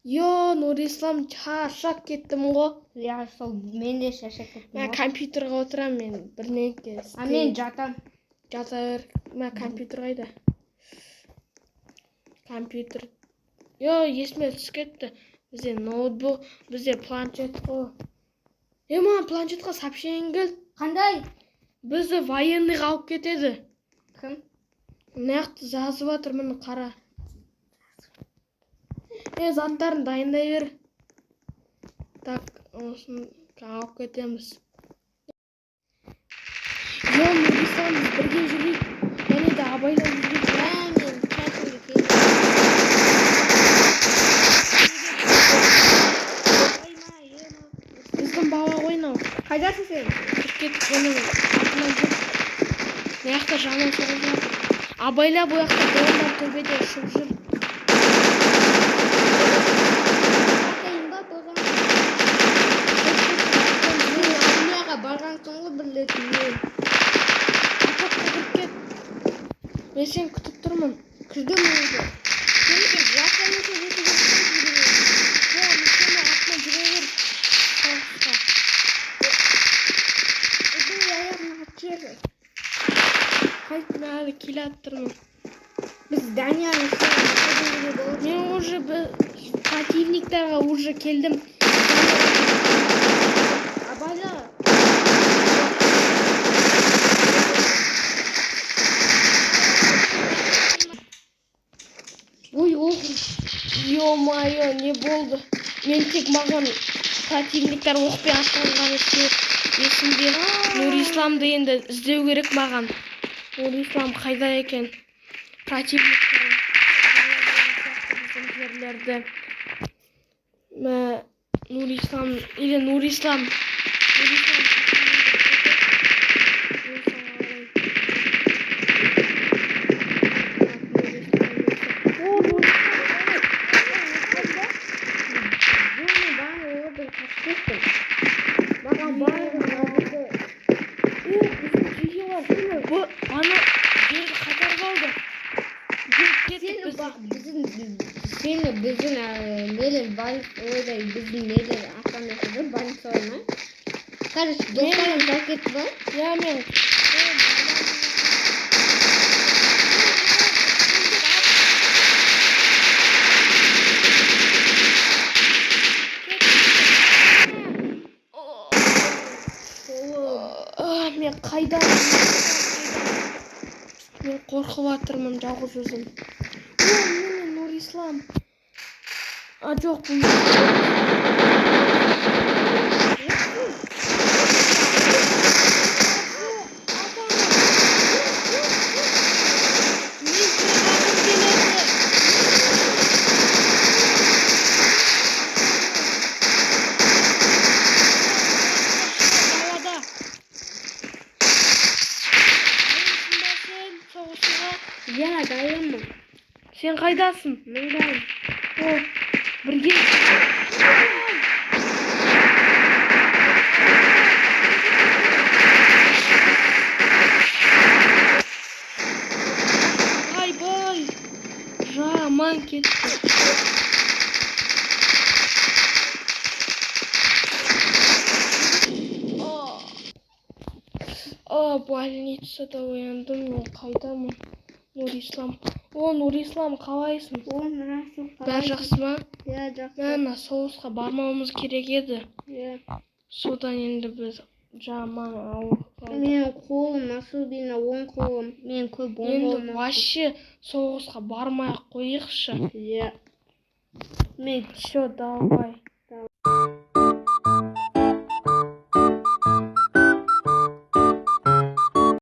Нұрислам, шаршап кеттім ғой. Я сол мен де шаршап кеттім. Мен компьютерға отырамын, мен бірнеңке істеймін. Мен жатам. Жата бер. Мен компьютер қайда? Компьютер. Есіме түсіп кетті. Бізде ноутбук, бізде планшет қой. Маған планшетқа сообщение келді. Қандай? Бізді военныйға алып кетеді. Кім? Нақты жазып жатыр, міне қара. Заттарын дайындай бер. Так, осын алып кетеміз. Нұрислам, біз бірге жүрейік. Және де абайлап жүрейік. Мен кәсімге келдім. Біздің бала ойнау. Қайдасың сен? Кіріп кетіп, оның артынан жүр. Маяқта жаман соғып жатыр. Абайлап ояқта дрондар төбеде ұшып жүр. Атайын ба болған? Мен армияға барған соң ғой білетін мен. Кіріп кет. Мен сен күтіп тұрмын. Кірдім өзі. Сен жасанып сөйлесіп жүрсің. Мен сені артынан жүре бер. Соғысқа. Бұл аяғына кері. Қайт, мен әлі келіп тұрмын. Біз Данияны Мен уже противниктарға уже келдім. абайла. Ё-моё, не болды? Мен тек маған противниктер оқпен атқанғаны есімде. Нұрисламды енді іздеу керек маған. Нұрислам қайда екен? Противниктер біздің жерлерді. Нұрислам. Біздің нелер балық ойдай біздің нелер ақтандасыды балық ойна. Короче, достарым жакет бар. Мен мен қайда? Мен қорқып жатырмын жалғыз өзім. Міне Нұрислам. Жоқ, бұл Сен қайдасың? Мындайым. Бірге. Бай. Жаман кетті. Больницада ояндым, мен қайдамын? Нұрислам. Нұрислам, қалайсың? Бәрі жақсы ма? Иә, жақсы. Мен соғысқа бармауымыз керек еді. Иә. Содан енді біз жаман ауыр. Менің қолым, особенно оң қолым. Мен көп оң қолым. Енді вообще соғысқа бармай-ақ қойықшы. Иә. Мен давай.